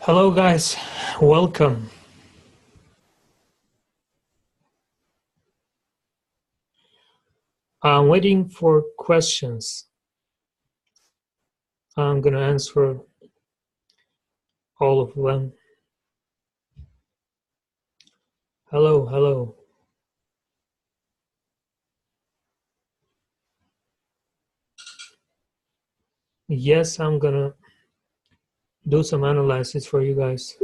Hello guys, welcome. I'm waiting for questions. I'm gonna answer all of them. Hello, hello. Yes, I'm gonna do some analysis for you guys.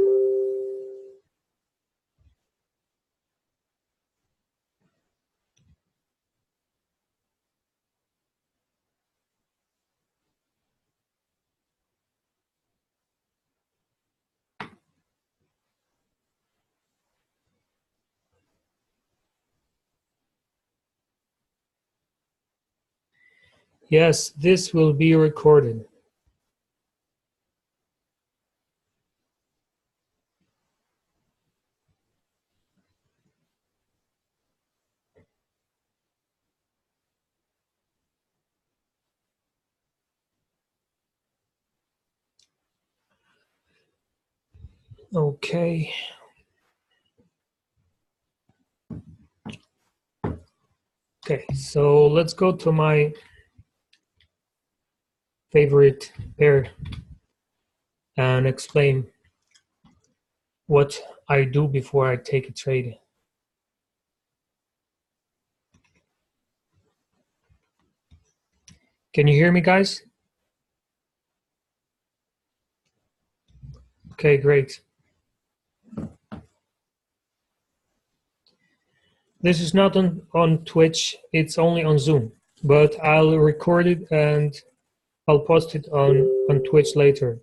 Yes, this will be recorded. Okay. Okay, so let's go to my favorite pair and explain what I do before I take a trade. Can you hear me, guys? Okay, great. This is not on Twitch, it's only on Zoom, but I'll record it and I'll post it on Twitch later.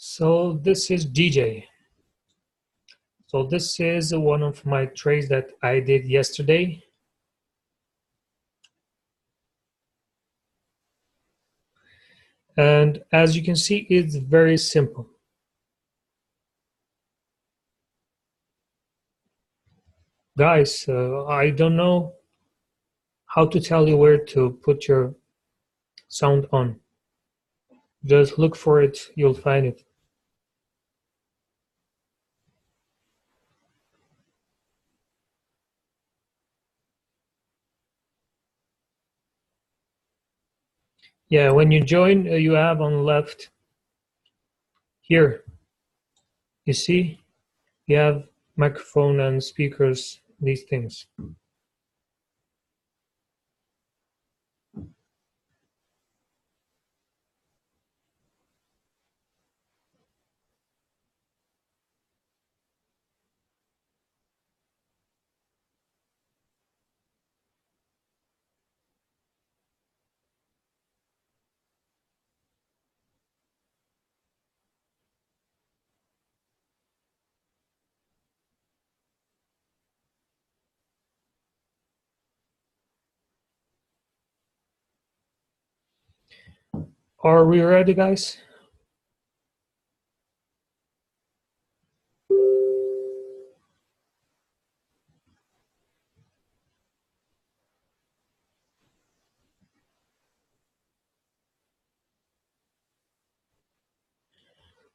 So this is DJ. So this is one of my trades that I did yesterday. And as you can see, it's very simple. Guys, I don't know how to tell you where to put your sound on. Just look for it, you'll find it. Yeah, when you join, you have on the left here, you see, you have microphone and speakers, these things. Are we ready, guys?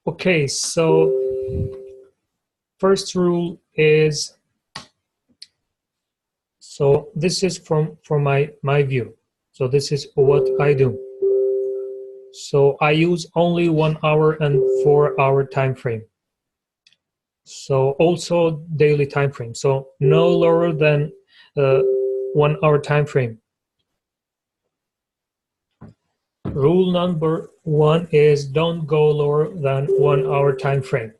Okay, so first rule is, so this is from my view. So this is what I do. So I use only 1 hour and 4 hour time frame. So also daily time frame. So no lower than 1 hour time frame. Rule number 1 is don't go lower than 1 hour time frame.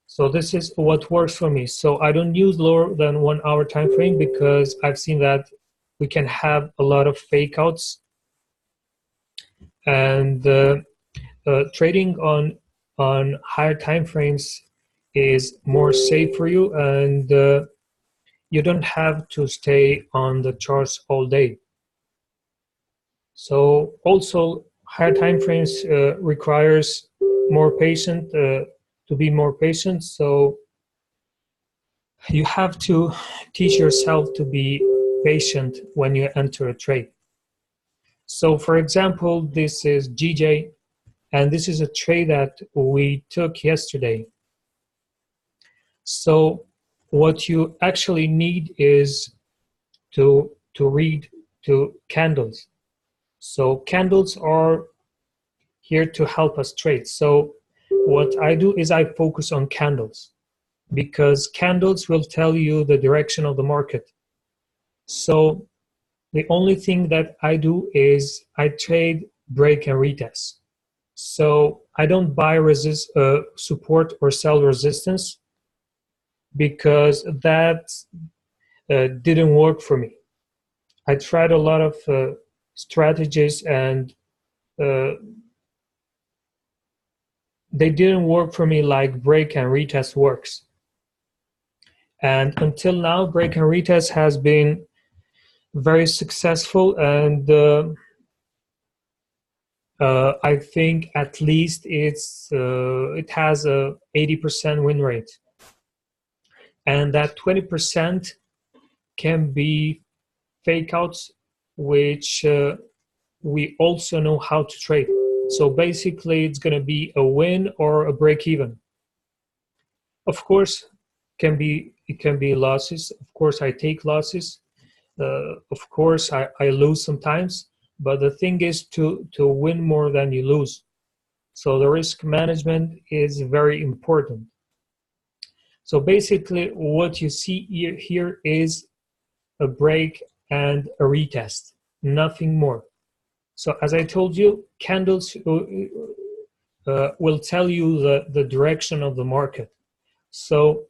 So this is what works for me. So I don't use lower than 1 hour time frame because I've seen that we can have a lot of fake outs, and trading on higher time frames is more safe for you, and you don't have to stay on the charts all day. So also higher time frames requires more patient to be more patient. So you have to teach yourself to be patient when you enter a trade. So for example, this is GJ, and this is a trade that we took yesterday. So what you actually need is to read to candles. So candles are here to help us trade. So what I do is I focus on candles, because candles will tell you the direction of the market. So the only thing that I do is I trade break and retest. So I don't buy support or sell resistance, because that didn't work for me. I tried a lot of strategies, and they didn't work for me like break and retest works. And until now, break and retest has been very successful, and I think at least it has a 80% win rate, and that 20% can be fake outs, which we also know how to trade. So basically, it's going to be a win or a break even. Of course, it can be losses. Of course, I take losses. Of course, I lose sometimes. But the thing is to win more than you lose. So the risk management is very important. So basically, what you see here is a break and a retest, nothing more. So as I told you, candles will tell you the direction of the market. So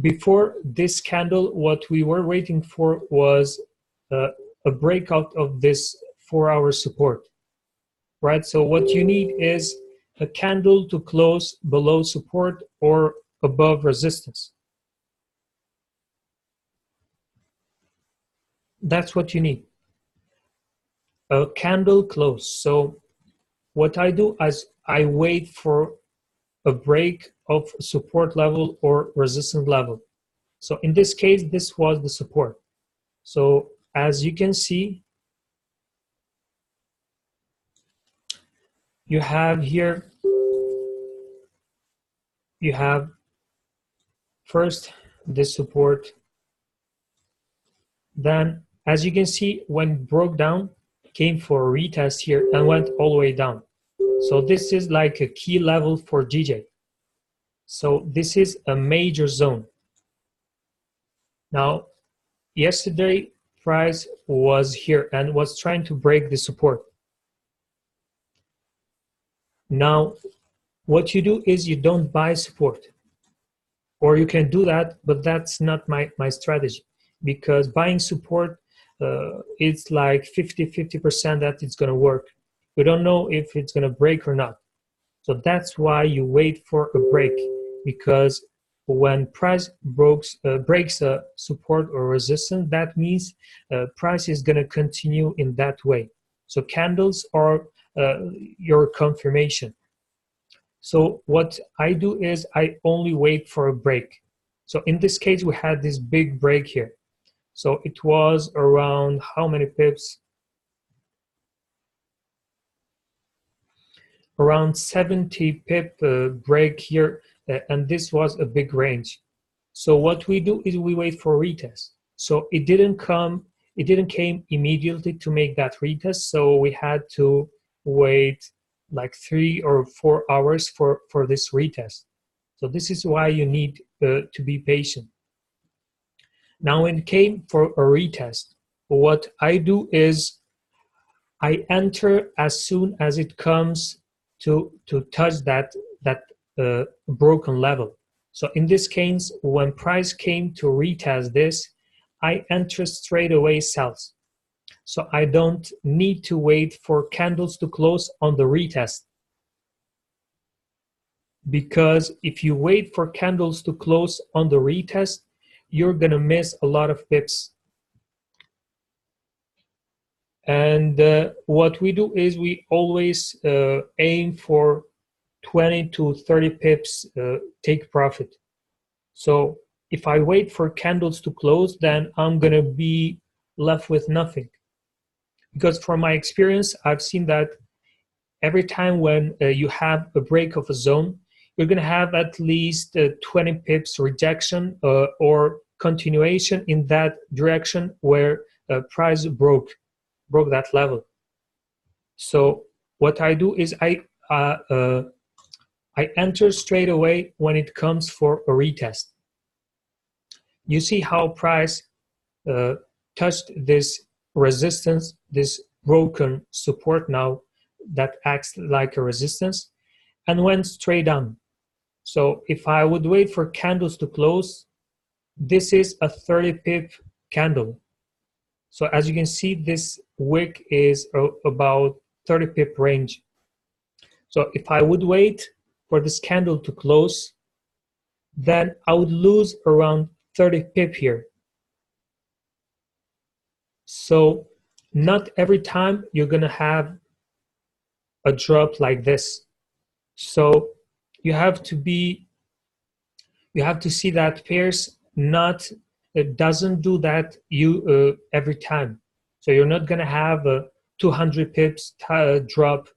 before this candle, what we were waiting for was a breakout of this 4-hour support, right? So what you need is a candle to close below support or above resistance. That's what you need. A candle close. So what I do is I wait for a break of support level or resistance level. So in this case, this was the support. So as you can see, you have here, you have first this support. Then as you can see, when it broke down, came for a retest here and went all the way down. So this is like a key level for GJ. So this is a major zone. Now, yesterday price was here and was trying to break the support. Now, what you do is you don't buy support, or you can do that, but that's not my strategy, because buying support, it's like 50% that it's going to work. We don't know if it's going to break or not. So that's why you wait for a break, because when price breaks a support or resistance, that means price is going to continue in that way. So candles are your confirmation. So what I do is I only wait for a break. So in this case, we had this big break here. So it was around how many pips? Around 70 pip break here, and this was a big range. So what we do is we wait for a retest. So it didn't came immediately to make that retest, so we had to wait like 3 or 4 hours for this retest. So this is why you need to be patient. Now when it came for a retest, what I do is I enter as soon as it comes to touch that broken level. So in this case, when price came to retest this, I enter straight away sells. So I don't need to wait for candles to close on the retest. Because if you wait for candles to close on the retest, you're going to miss a lot of pips. And what we do is we always aim for 20 to 30 pips take profit. So if I wait for candles to close, then I'm going to be left with nothing. Because from my experience, I've seen that every time when you have a break of a zone, you're going to have at least 20 pips rejection or continuation in that direction where price broke that level. So what I do is I enter straight away when it comes for a retest. You see how price touched this resistance, this broken support now that acts like a resistance, and went straight down. So if I would wait for candles to close, this is a 30 pip candle. So as you can see, this wick is about 30 pip range. So if I would wait for this candle to close, then I would lose around 30 pip here. So not every time you're going to have a drop like this. So you have to see that pairs not, it doesn't do that every time. So you're not going to have a 200 pips drop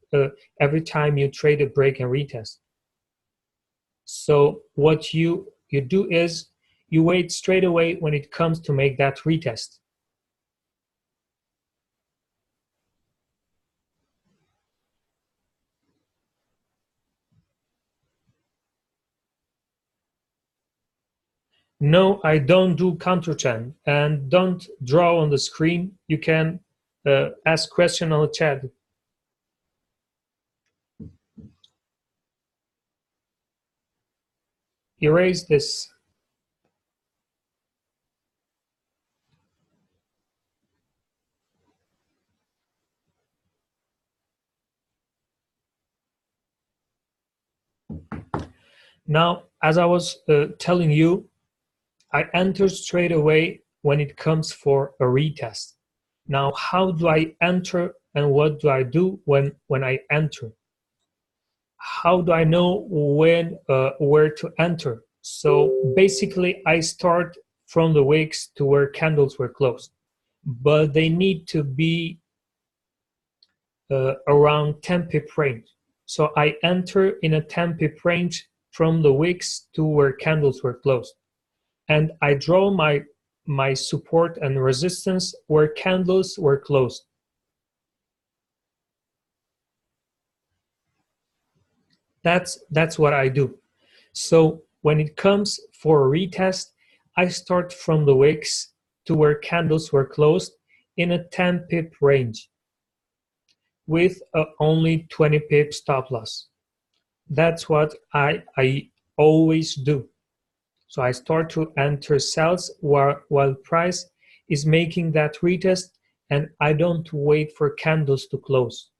every time you trade a break and retest. So what you do is you wait straight away when it comes to make that retest. No, I don't do counter trend, and don't draw on the screen. You can ask question on the chat. Erase this. Now, as I was telling you, I enter straight away when it comes for a retest. Now, how do I enter and what do I do when I enter? How do I know when where to enter? So basically, I start from the wicks to where candles were closed, but they need to be around 10 pip range. So I enter in a 10 pip range from the wicks to where candles were closed. And I draw my support and resistance where candles were closed. That's what I do. So when it comes for a retest, I start from the wicks to where candles were closed in a 10 pip range with only 20 pip stop loss. That's what I always do. So I start to enter sells while price is making that retest, and I don't wait for candles to close.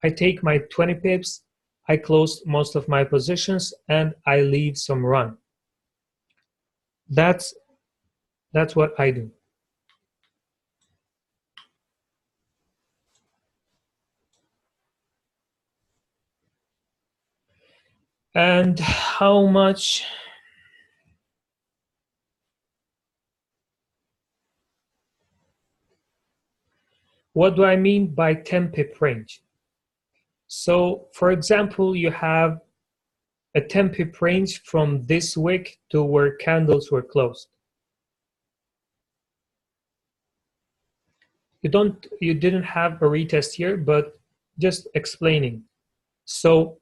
I take my 20 pips, I close most of my positions, and I leave some run. That's what I do. And how much? What do I mean by 10 pip range? So, for example, you have a 10 pip range from this wick to where candles were closed. You didn't have a retest here, but just explaining. So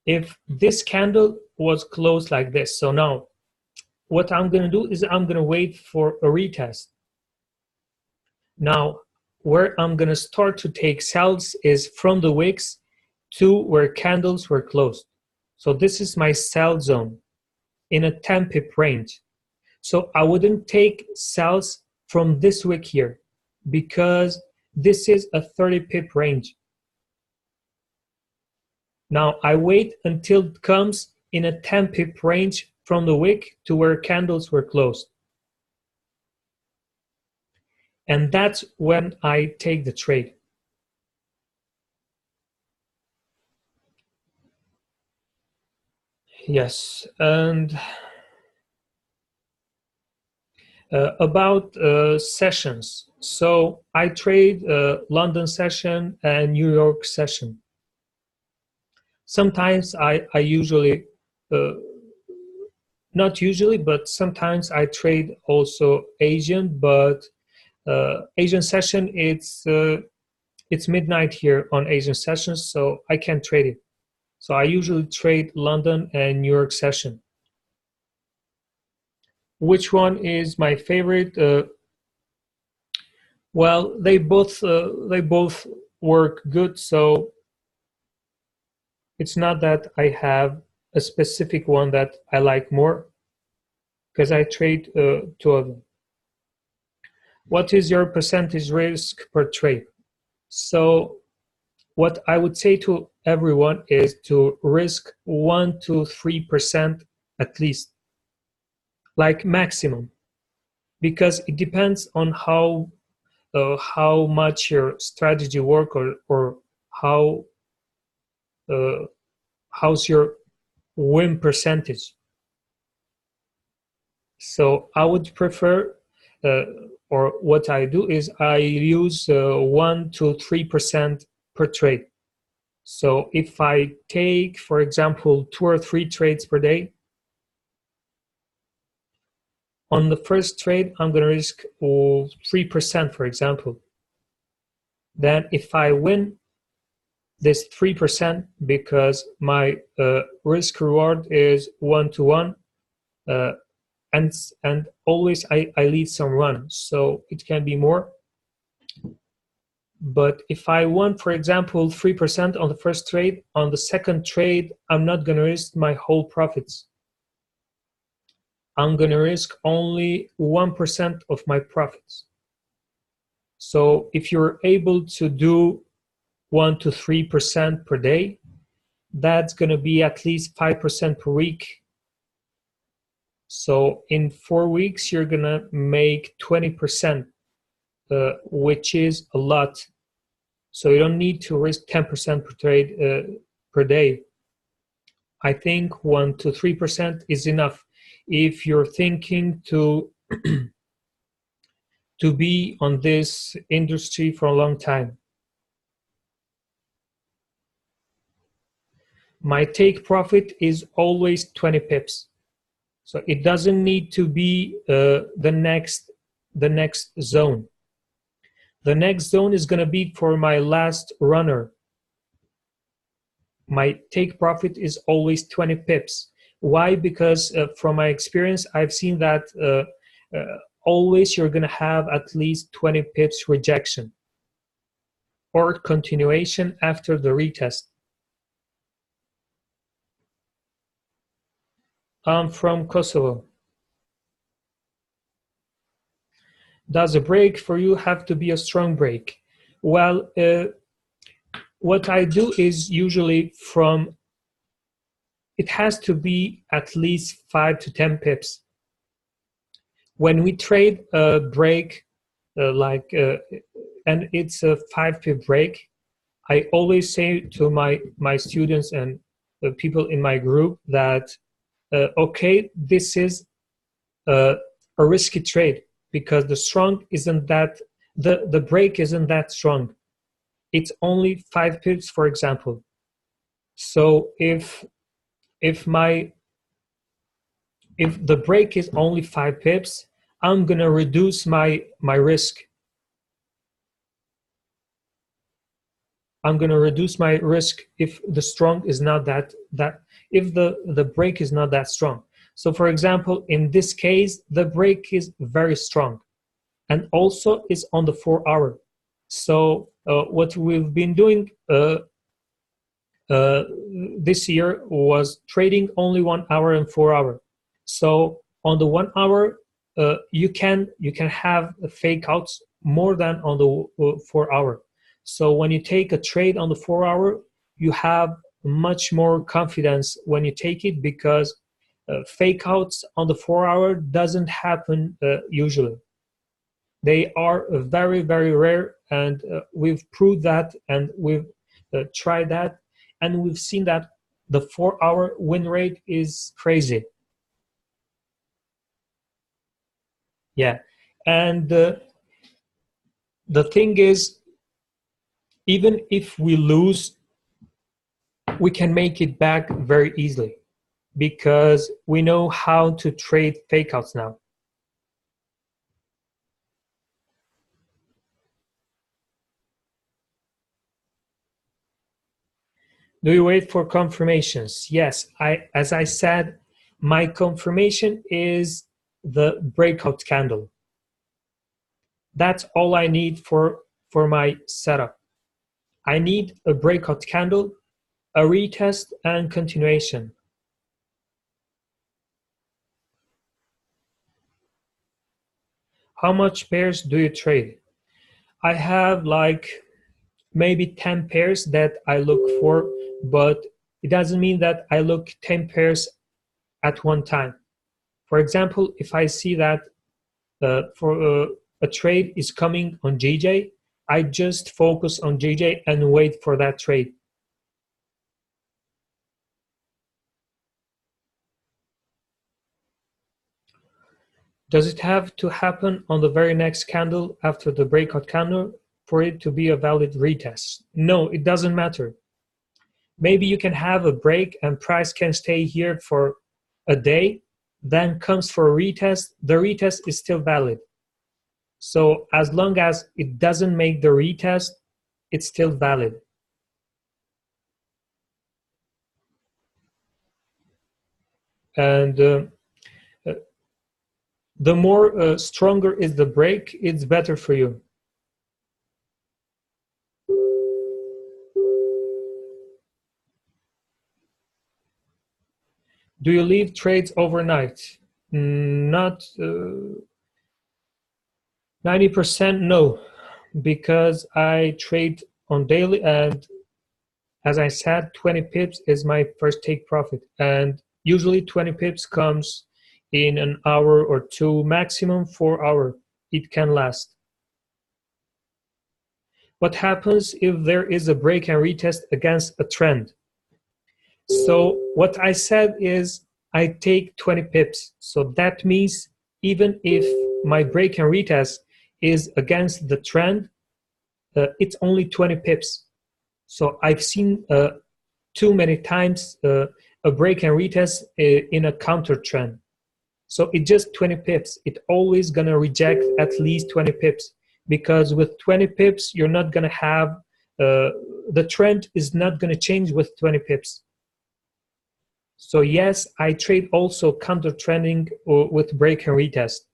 if this candle was closed like this, so now what I'm going to do is I'm going to wait for a retest. Now, where I'm going to start to take sells is from the wicks to where candles were closed. So this is my sell zone in a 10 pip range. So I wouldn't take sells from this wick here because this is a 30 pip range. Now I wait until it comes in a 10 pip range from the wick to where candles were closed. And that's when I take the trade. Yes, and about sessions. So I trade London session and New York session. Sometimes I usually, not usually, but sometimes I trade also Asian, but Asian session, it's midnight here on Asian sessions, so I can't trade it. So I usually trade London and New York session. Which one is my favorite? Well, they both work good, so it's not that I have a specific one that I like more, because I trade two of them. What is your percentage risk per trade? So what I would say to everyone is to risk 1 to 3% at least, like maximum, because it depends on how much your strategy work or how how's your win percentage. So I would prefer, or what I do is I use 1 to 3% per trade. So if I take, for example, 2 or 3 trades per day, on the first trade, I'm going to risk 3%, for example. Then if I win this 3%, because my risk reward is 1 to 1, and always I leave some run, so it can be more. But if I won, for example, 3% on the first trade, on the second trade, I'm not going to risk my whole profits. I'm going to risk only 1% of my profits. So if you're able to do 1 to 3% per day, that's going to be at least 5% per week. So in 4 weeks, you're going to make 20%, which is a lot. So you don't need to risk 10% per trade per day. I think 1 to 3% is enough if you're thinking to to be on this industry for a long time. My take profit is always 20 pips. So it doesn't need to be the next zone. The next zone is going to be for my last runner. My take profit is always 20 pips. Why? Because from my experience, I've seen that always you're going to have at least 20 pips rejection or continuation after the retest. I'm from Kosovo. Does a break for you have to be a strong break? Well, what I do is usually it has to be at least 5 to 10 pips. When we trade a break, and it's a 5 pip break, I always say to my students and the people in my group that, okay, this is a risky trade because the break isn't that strong. It's only 5 pips, for example. So if the break is only 5 pips, I'm gonna reduce my risk. I'm gonna reduce my risk if the strong is not that if the break is not that strong. So for example, in this case, the break is very strong and also is on the 4 hour. So what we've been doing this year was trading only 1 hour and 4 hour. So on the 1 hour, you can have fake outs more than on the 4 hour. So when you take a trade on the 4 hour, you have much more confidence when you take it, because fake outs on the 4 hour doesn't happen usually. They are very, very rare, and we've proved that, and we've tried that, and we've seen that the 4 hour win rate is crazy. Yeah, and the thing is, even if we lose, we can make it back very easily, because we know how to trade fake outs now. Do you wait for confirmations? Yes, as I said, my confirmation is the breakout candle. That's all I need for my setup. I need a breakout candle, a retest, and continuation. How much pairs do you trade? I have like maybe 10 pairs that I look for, but it doesn't mean that I look 10 pairs at one time. For example, if I see that for a trade is coming on JJ, I just focus on JJ and wait for that trade. Does it have to happen on the very next candle after the breakout candle for it to be a valid retest? No, it doesn't matter. Maybe you can have a break and price can stay here for a day, then comes for a retest. The retest is still valid. So as long as it doesn't make the retest, it's still valid. And the more stronger is the break, it's better for you. Do you leave trades overnight? Not 90%, no, because I trade on daily, and as I said, 20 pips is my first take profit, and usually 20 pips comes in an hour or two, maximum 4 hours. It can last. What happens if there is a break and retest against a trend? So what I said is I take 20 pips. So that means even if my break and retest is against the trend, it's only 20 pips. So I've seen too many times a break and retest in a counter trend. So it's just 20 pips. It's always going to reject at least 20 pips, because with 20 pips, you're not going to have, the trend is not going to change with 20 pips. So yes, I trade also counter trending with break and retest.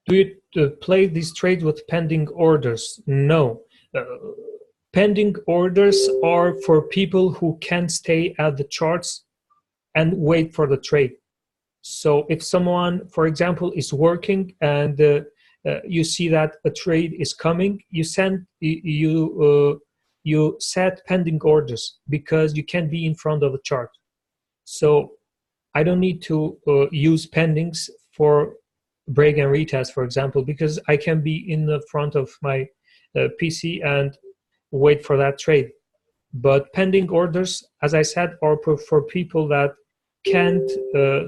Do you play these trades with pending orders? No. Pending orders are for people who can stay at the charts and wait for the trade. So if someone, for example, is working and you see that a trade is coming, you set pending orders, because you can be in front of the chart. So I don't need to use pendings for break and retest, for example, because I can be in the front of my PC and wait for that trade. But pending orders, as I said, are for people that can't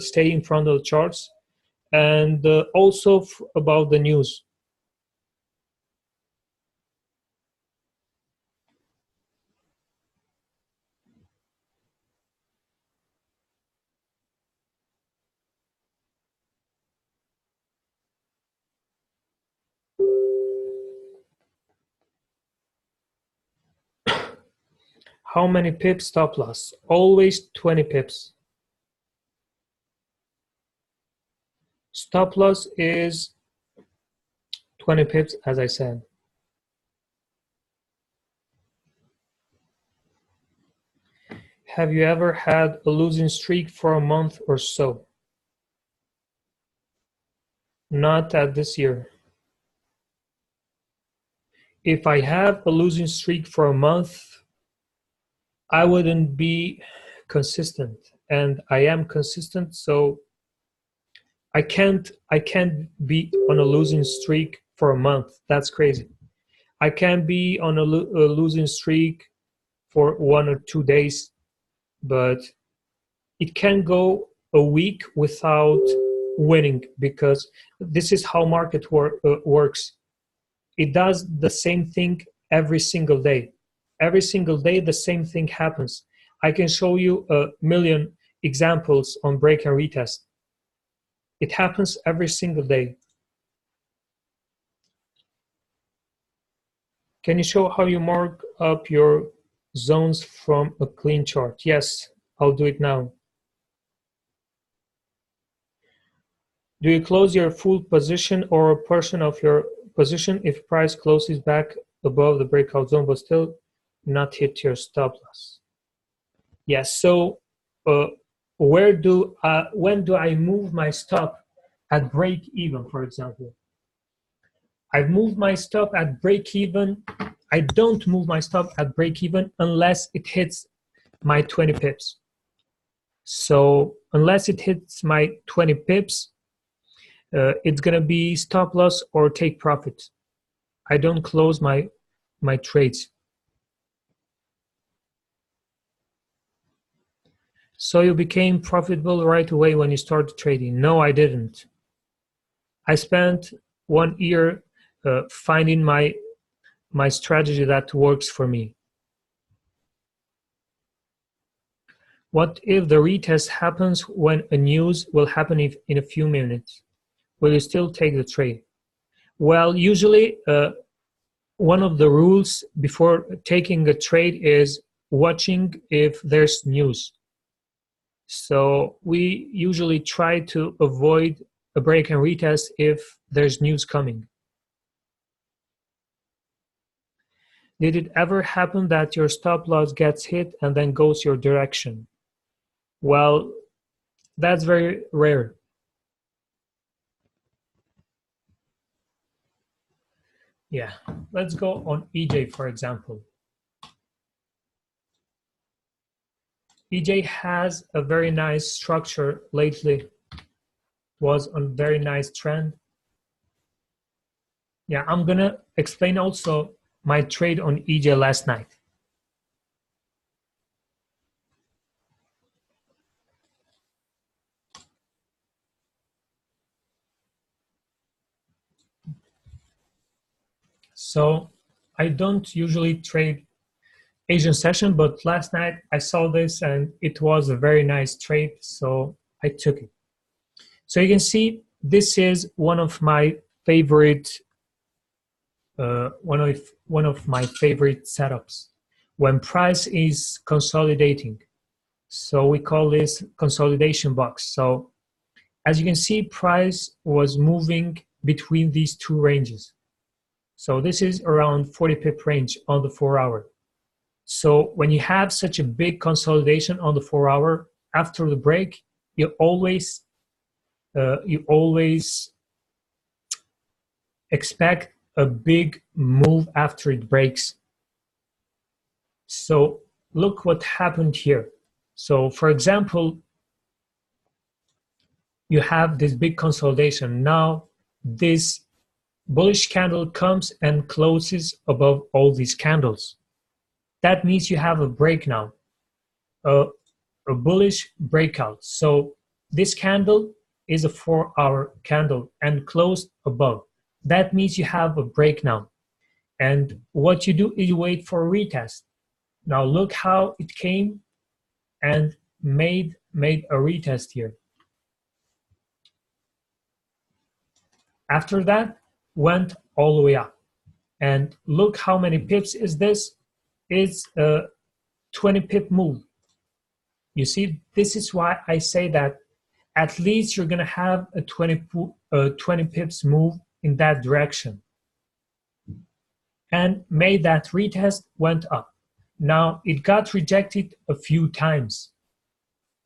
stay in front of the charts, and also about the news. How many pips stop loss? Always 20 pips. Stop loss is 20 pips, as I said. Have you ever had a losing streak for a month or so? Not at this year. If I have a losing streak for a month, I wouldn't be consistent, and I am consistent, so I can't be on a losing streak for a month. That's crazy. I can be on a losing streak for 1 or 2 days, but it can go a week without winning, because this is how market works. It does the same thing every single day. Every single day, the same thing happens. I can show you a million examples on break and retest. It happens every single day. Can you show how you mark up your zones from a clean chart? Yes, I'll do it now. Do you close your full position or a portion of your position if price closes back above the breakout zone but still not hit your stop loss? Yes, so when do I move my stop at break even, for example? I've moved my stop at break even. I don't move my stop at break even unless it hits my 20 pips. So unless it hits my 20 pips, it's gonna be stop loss or take profit. I don't close my trades. So you became profitable right away when you started trading? No, I didn't. I spent 1 year finding my strategy that works for me. What if the retest happens when a news will happen in a few minutes? Will you still take the trade? Well, usually one of the rules before taking a trade is watching if there's news. So we usually try to avoid a break and retest if there's news coming. Did it ever happen that your stop loss gets hit and then goes your direction? Well, that's very rare. Yeah, let's go on EJ, for example. EJ has a very nice structure lately, was on very nice trend. Yeah, I'm gonna explain also my trade on EJ last night. So I don't usually trade Asian session, but last night I saw this and it was a very nice trade, so I took it. So you can see this is one of my favorite one of my favorite setups when price is consolidating. So we call this consolidation box. So as you can see, price was moving between these two ranges. So this is around 40 pip range on the 4 hour. So when you have such a big consolidation on the 4 hour, after the break, you always expect a big move after it breaks. So look what happened here. So for example, you have this big consolidation. Now this bullish candle comes and closes above all these candles. That means you have a break now, a bullish breakout. So this candle is a 4 hour candle and closed above. That means you have a break now. And what you do is you wait for a retest. Now look how it came and made a retest here. After that, went all the way up. And look how many pips is this? It's a 20 pip move. You see, this is why I say that at least you're gonna have a 20 pips move in that direction. And made that retest, went up. Now it got rejected a few times.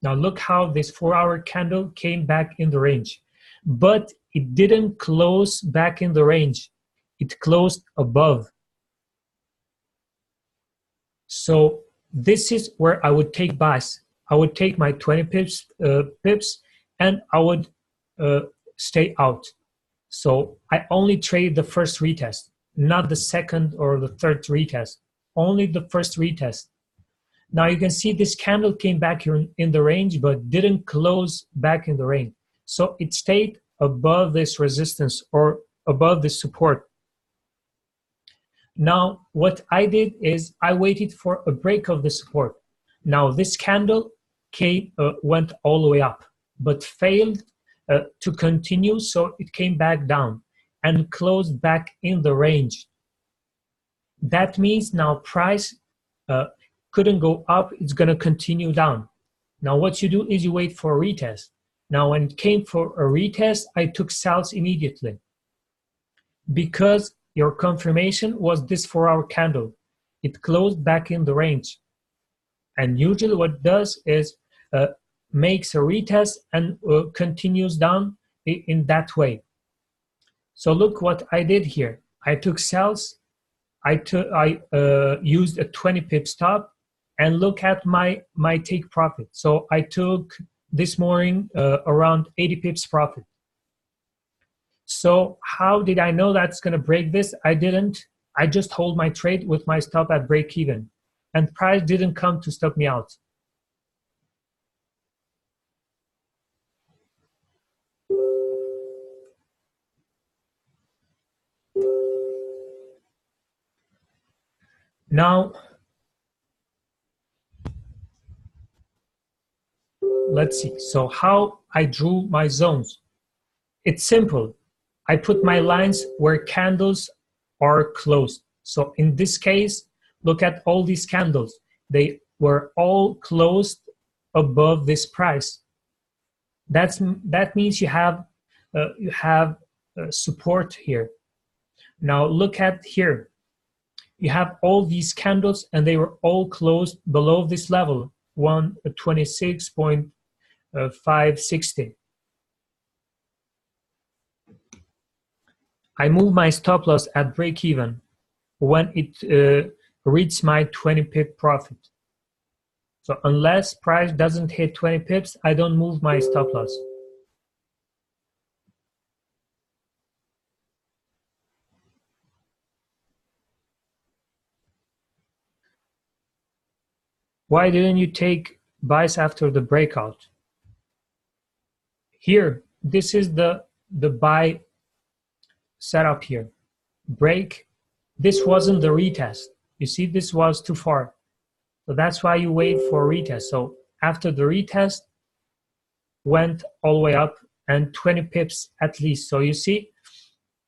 Now look how this 4-hour candle came back in the range, but it didn't close back in the range. It closed above. So this is where I would take buys. I would take my 20 pips and I would stay out. So I only trade the first retest, not the second or the third retest, only the first retest. Now you can see this candle came back here in the range, but didn't close back in the range. So it stayed above this resistance or above this support. Now what I did is I waited for a break of the support. Now this candle went all the way up, but failed to continue, so it came back down and closed back in the range. That means now price couldn't go up, it's going to continue down. Now what you do is you wait for a retest. Now when it came for a retest, I took sells immediately because your confirmation was this 4-hour candle. It closed back in the range. And usually what it does is makes a retest and continues down in that way. So look what I did here. I took sells. I used a 20 pip stop, and look at my take profit. So I took this morning around 80 pips profit. So how did I know that's going to break this? I didn't. I just hold my trade with my stop at break even, and price didn't come to stop me out. Now, let's see. So how I drew my zones. It's simple. I put my lines where candles are closed. So in this case, look at all these candles. They were all closed above this price. That means you have support here. Now look at here. You have all these candles and they were all closed below this level, 126.560. I move my stop loss at break even when it reaches my 20 pip profit. So unless price doesn't hit 20 pips, I don't move my stop loss. Why didn't you take buys after the breakout? Here, this is the buy setup here. Break, this wasn't the retest. You see, this was too far. So that's why you wait for a retest. So after the retest, went all the way up and 20 pips at least. So you see,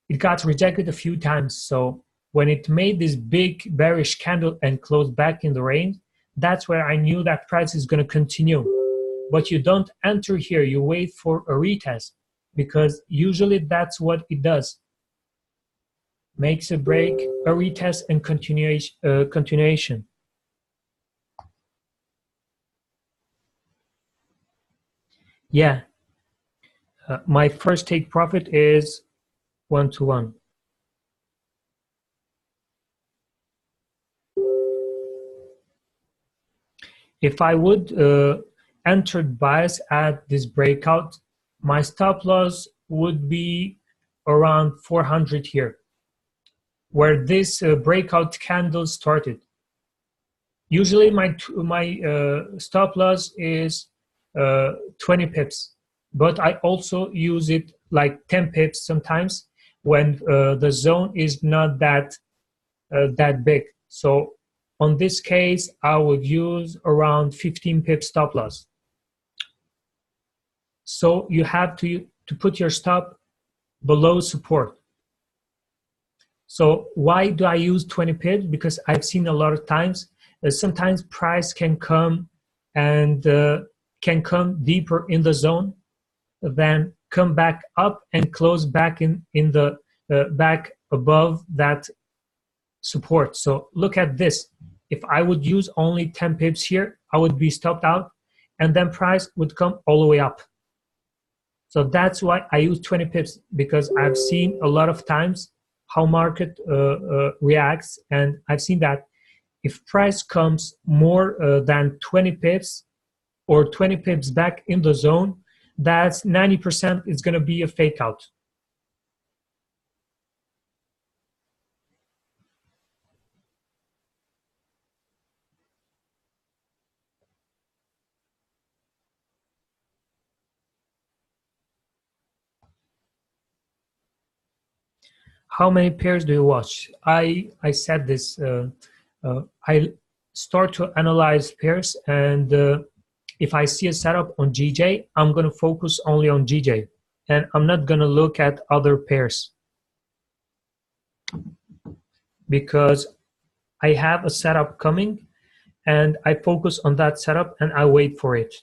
it got rejected a few times. So when it made this big bearish candle and closed back in the range, that's where I knew that price is going to continue. But you don't enter here, you wait for a retest, because usually that's what it does. Makes a break, a retest, and continuation. Yeah, my first take profit is 1-to-1. If I would enter buys at this breakout, my stop loss would be around 400 here, where this breakout candle started. Usually my stop loss is 20 pips, but I also use it like 10 pips sometimes when the zone is not that big. So on this case, I would use around 15 pip stop loss. So you have to put your stop below support. So why do I use 20 pips? Because I've seen a lot of times, sometimes price can come and can come deeper in the zone, then come back up and close back in the back above that support. So look at this. if I would use only 10 pips here, I would be stopped out, and then price would come all the way up. So that's why I use 20 pips, because I've seen a lot of times how market reacts, and I've seen that if price comes more than 20 pips or 20 pips back in the zone, that's 90% is going to be a fake out. How many pairs do you watch? I said this. I start to analyze pairs, and if I see a setup on GJ, I'm going to focus only on GJ, and I'm not going to look at other pairs, because I have a setup coming, and I focus on that setup and I wait for it.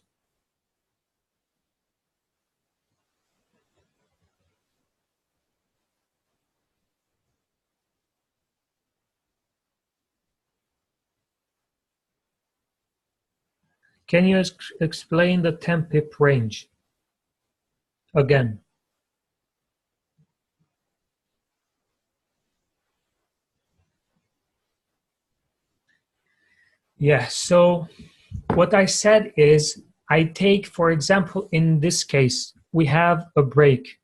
Can you explain the 10 pip range again? Yeah, so what I said is I take, for example, in this case, we have a break.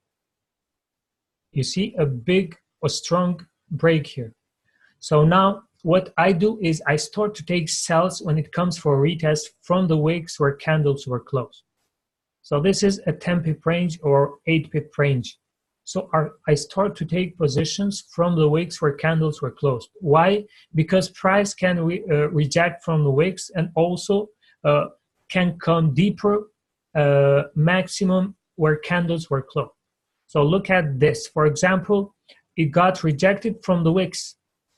You see a strong break here. So now what I do is I start to take sells when it comes for a retest from the wicks where candles were closed. So this is a 10 pip range or 8 pip range. So I start to take positions from the wicks where candles were closed. Why? Because price can reject from the wicks, and also can come deeper maximum where candles were closed. So look at this. For example, it got rejected from the wicks.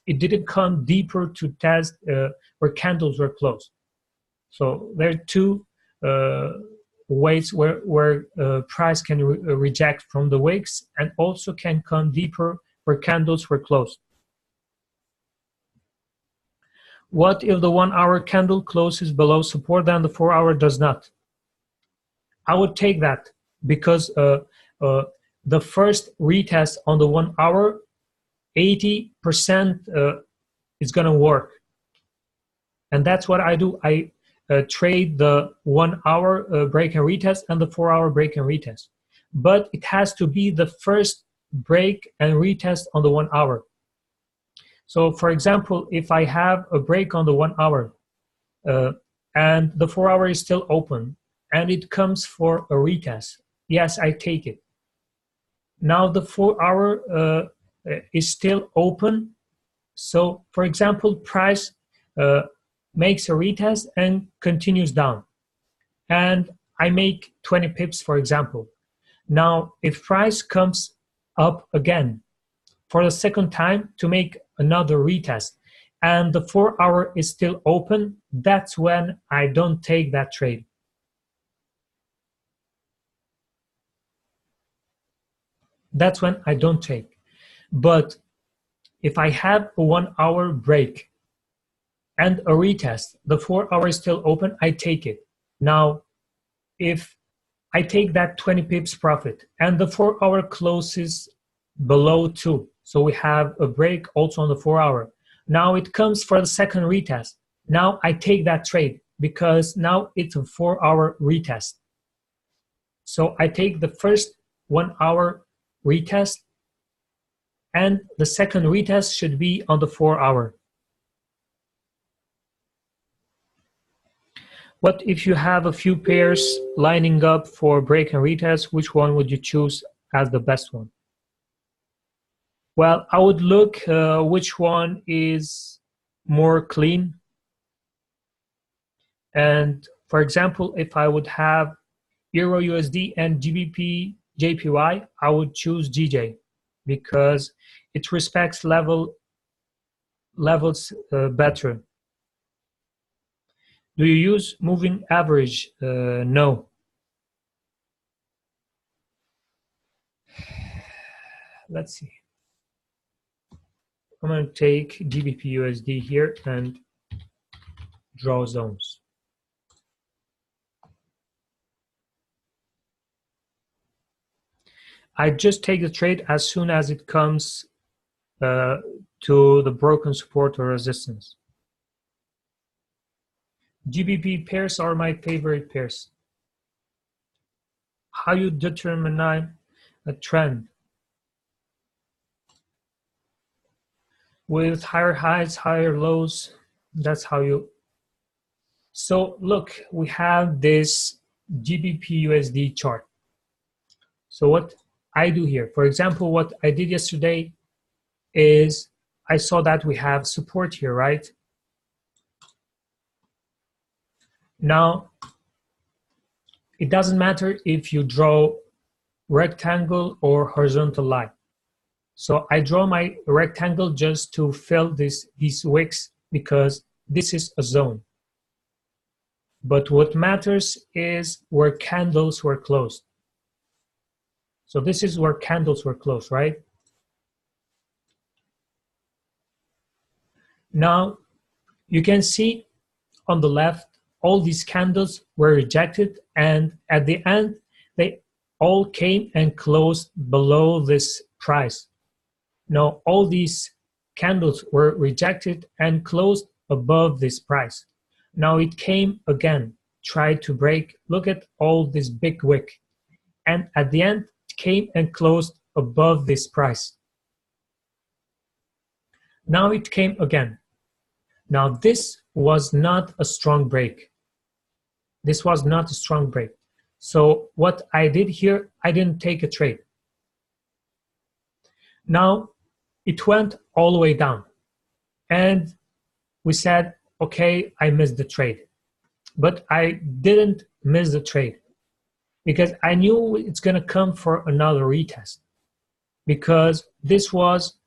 It didn't come deeper to test where candles were closed. So there are two ways where price can reject from the wicks, and also can come deeper where candles were closed. What if the 1 hour candle closes below support and the 4 hour does not? I would take that, because the first retest on the 1 hour, 80% is going to work. And that's what I do. I trade the 1 hour break and retest and the 4 hour break and retest. But it has to be the first break and retest on the 1 hour. So for example, if I have a break on the 1 hour and the 4 hour is still open and it comes for a retest, yes, I take it. Now the 4 hour is still open. So for example, price makes a retest and continues down, and I make 20 pips, for example. Now, if price comes up again for the second time to make another retest, and the 4 hour is still open, that's when I don't take that trade. That's when I don't take. But if I have a 1 hour break and a retest, the 4 hour is still open, I take it. Now, if I take that 20 pips profit and the 4 hour closes below 2, so we have a break also on the 4 hour. Now it comes for the second retest. Now I take that trade, because now it's a 4 hour retest. So I take the first 1 hour retest, and the second retest should be on the 4 hour. What if you have a few pairs lining up for break and retest? Which one would you choose as the best one? Well, I would look which one is more clean. And for example, if I would have Euro USD and GBP JPY, I would choose GJ, because it respects levels better. Do you use moving average? No. Let's see. I'm going to take GBP USD here, and draw zones. I just take the trade as soon as it comes to the broken support or resistance. GBP pairs are my favorite pairs. How you determine a trend? With higher highs, higher lows, that's how you. So look, we have this GBP USD chart. So what I do here, for example, what I did yesterday is I saw that we have support here, right? Now, it doesn't matter if you draw rectangle or horizontal line. So I draw my rectangle just to fill these wicks because this is a zone. But what matters is where candles were closed. So this is where candles were closed, right? Now, you can see on the left, all these candles were rejected, and at the end, they all came and closed below this price. Now, all these candles were rejected and closed above this price. Now it came again, tried to break. Look at all this big wick. And at the end, it came and closed above this price. Now it came again. Now this was not a strong break. This was not a strong break. So what I did here, I didn't take a trade. Now it went all the way down. And we said, okay, I missed the trade. But I didn't miss the trade because I knew it's going to come for another retest because this was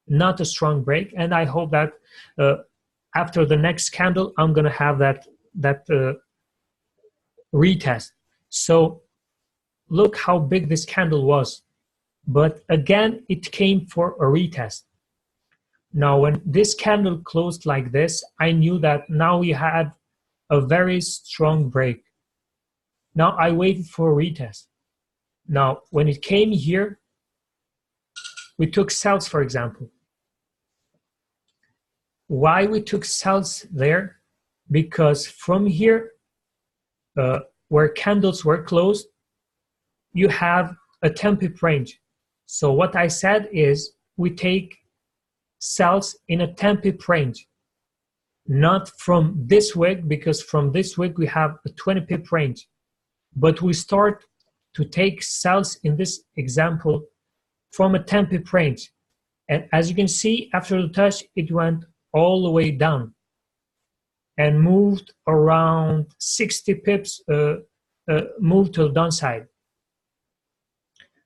not a strong break. And I hope that after the next candle, I'm going to have that retest. So look how big this candle was. But again, it came for a retest. Now, when this candle closed like this, I knew that now we had a very strong break. Now I waited for a retest. Now, when it came here, we took sells, for example. Why we took sells there? Because from here, where candles were closed, you have a temp range. So what I said is we take sells in a temp range, not from this wick, because from this wick we have a 20 pip range. But we start to take sells in this example from a temp range. And as you can see, after the touch, it went all the way down and moved around 60 pips, moved to the downside.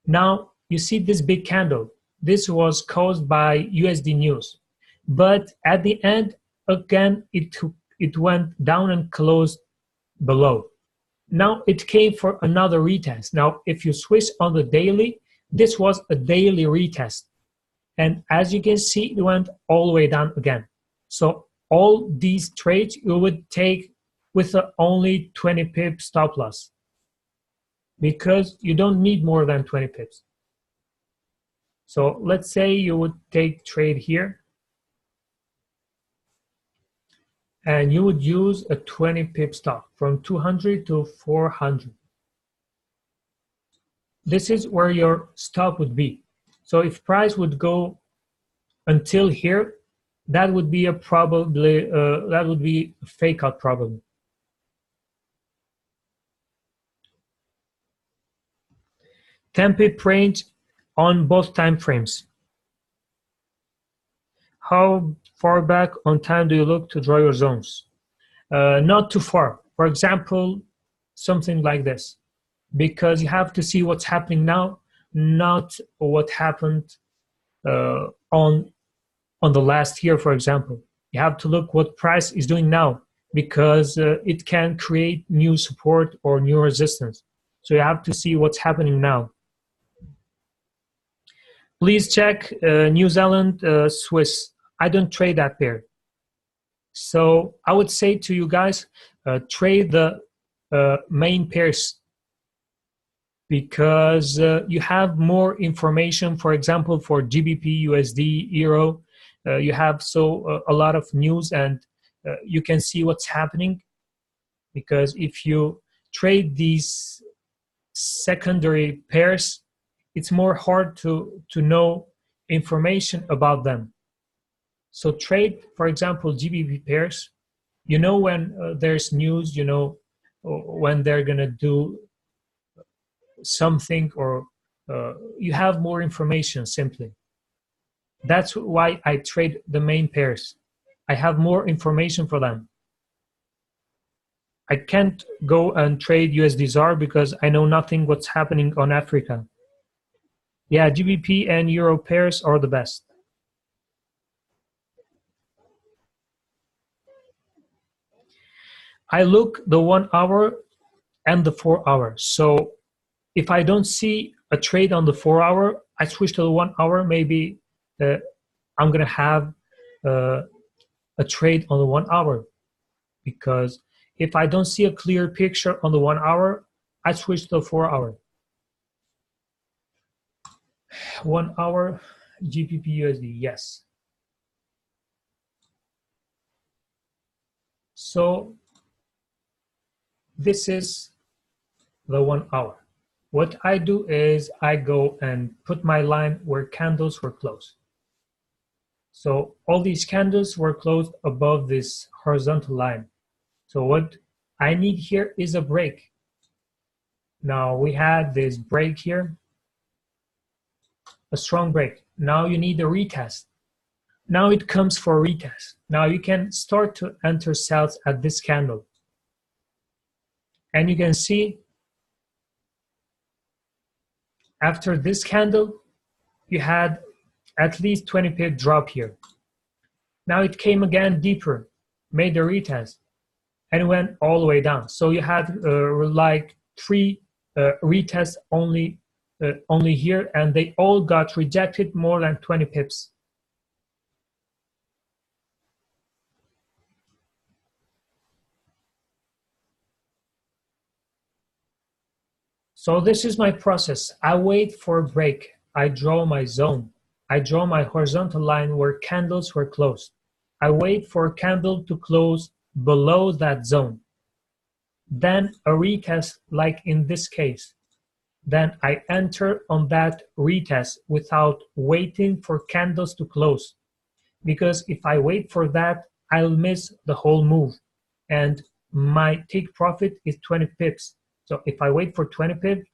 Now, you see this big candle. This was caused by USD news. But at the end, again, it went down and closed below. Now it came for another retest. Now, if you switch on the daily, this was a daily retest. And as you can see, it went all the way down again. So all these trades you would take with only 20 pip stop loss because you don't need more than 20 pips. So let's say you would take trade here and you would use a 20 pip stop from 200 to 400. This is where your stop would be. So if price would go until here, that would be a fake out probably. Temp range on both time frames. How far back on time do you look to draw your zones? Not too far. For example, something like this, because you have to see what's happening now, not what happened on the last year, for example. You have to look what price is doing now, because it can create new support or new resistance. So you have to see what's happening now. Please check New Zealand, Swiss. I don't trade that pair. So I would say to you guys, trade the main pairs, because you have more information. For example, for GBP, USD, Euro, you have a lot of news, and you can see what's happening. Because if you trade these secondary pairs, it's more hard to know information about them. So trade, for example, GBP pairs. You know when there's news, you know when they're gonna do something, or you have more information simply. That's why I trade the main pairs. I have more information for them. I can't go and trade USD ZAR because I know nothing what's happening on Africa. Yeah, GBP and Euro pairs are the best. I look the 1 hour and the 4 hour. So if I don't see a trade on the 4 hour, I switch to the 1 hour. Maybe I'm gonna have a trade on the 1 hour, because if I don't see a clear picture on the 1 hour, I switch to the 4 hour. 1 hour GBP USD, yes. So this is the 1 hour. What I do is I go and put my line where candles were closed. So all these candles were closed above this horizontal line. So what I need here is a break. Now we had this break here, a strong break. Now you need a retest. Now it comes for a retest. Now you can start to enter sells at this candle. And you can see after this candle, you had at least 20 pip drop here. Now it came again deeper, made a retest, and went all the way down. So you had like 3 retests only here, and they all got rejected more than 20 pips. So this is my process. I wait for a break. I draw my zone. I draw my horizontal line where candles were closed. I wait for a candle to close below that zone. Then a retest, like in this case. Then I enter on that retest without waiting for candles to close. Because if I wait for that, I'll miss the whole move. And my take profit is 20 pips. So if I wait for 20 pips,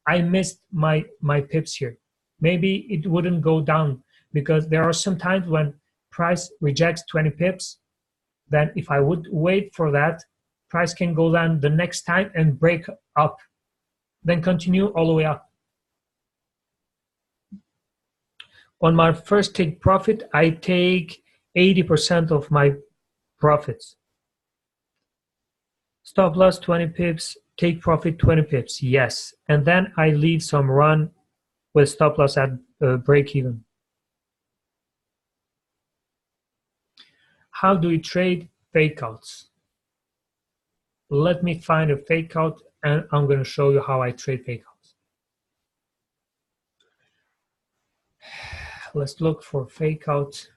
I missed my pips here. Maybe it wouldn't go down, because there are some times when price rejects 20 pips. Then if I would wait for that, price can go down the next time and break up, then continue all the way up. On my first take profit, I take 80% of my profits. Stop loss 20 pips, take profit 20 pips, yes. And then I leave some run with stop loss at break even. How do we trade fake outs? Let me find a fake out, and I'm going to show you how I trade fake outs. Let's look for fake out.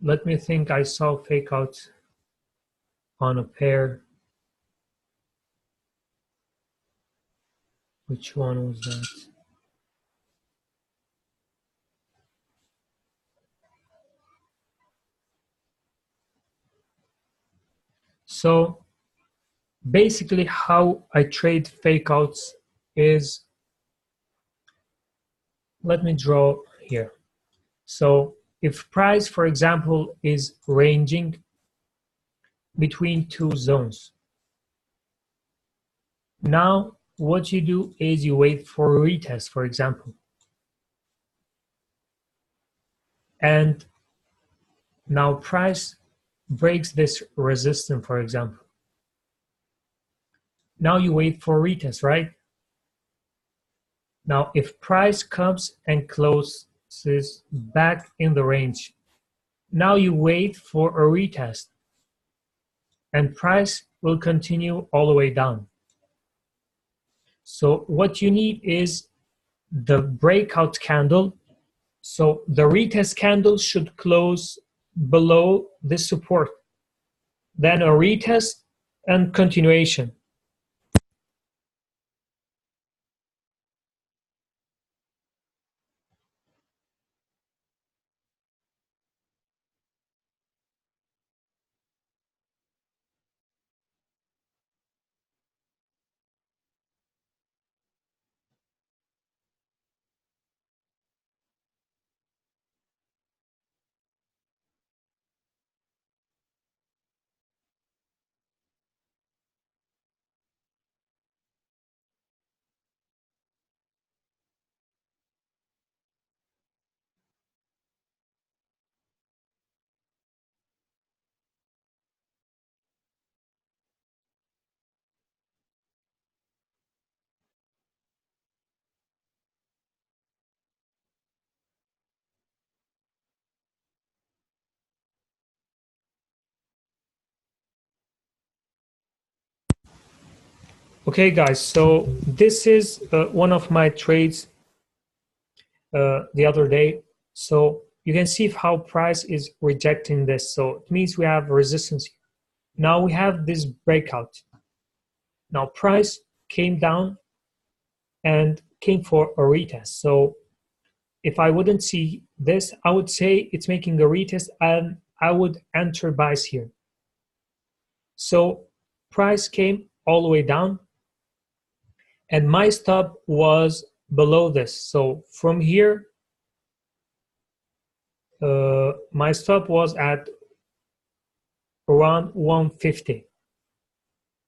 Let me think. I saw fake out on a pair. Which one was that? So basically how I trade fake outs is, let me draw here. So if price, for example, is ranging between 2 zones, now what you do is you wait for a retest, for example. And now price breaks this resistance, for example. Now you wait for a retest, right? Now, if price comes and closes back in the range, now you wait for a retest, and price will continue all the way down. So what you need is the breakout candle. So the retest candle should close below this support, then a retest and continuation. Okay, guys, so this is one of my trades the other day. So you can see how price is rejecting this. So it means we have resistance here. Now we have this breakout. Now price came down and came for a retest. So if I wouldn't see this, I would say it's making a retest and I would enter buys here. So price came all the way down and my stop was below this. So from here, my stop was at around 150.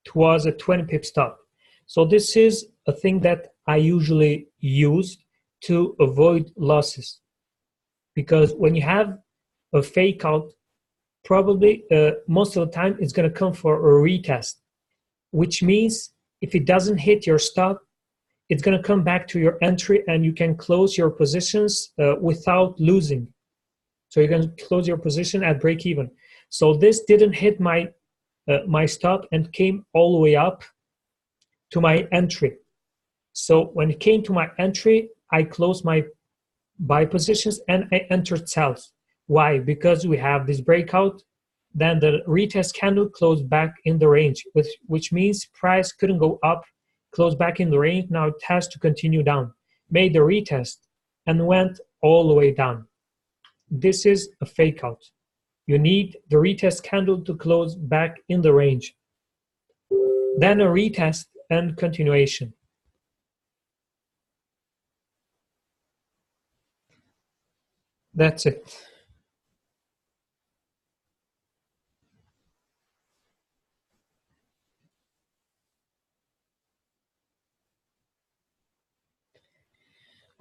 It was a 20 pip stop. So this is a thing that I usually use to avoid losses. Because when you have a fake out, probably most of the time it's going to come for a retest, which means if it doesn't hit your stop, it's going to come back to your entry and you can close your positions without losing. So you can close your position at break even. So this didn't hit my stop and came all the way up to my entry. So when it came to my entry, I closed my buy positions and I entered sells. Why? Because we have this breakout, then the retest candle closed back in the range, which means price couldn't go up, closed back in the range. Now it has to continue down. Made the retest and went all the way down. This is a fake out. You need the retest candle to close back in the range. Then a retest and continuation. That's it.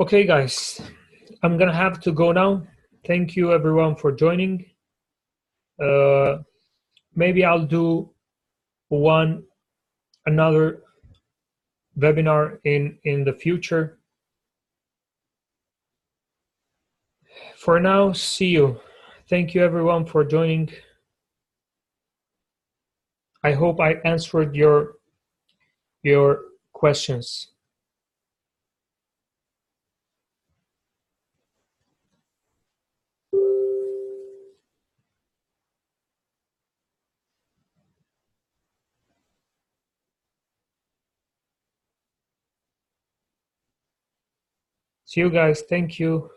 Okay, guys, I'm gonna have to go now. Thank you everyone for joining. Maybe I'll do another webinar in the future. For now, see you. Thank you everyone for joining. I hope I answered your questions. See you guys. Thank you.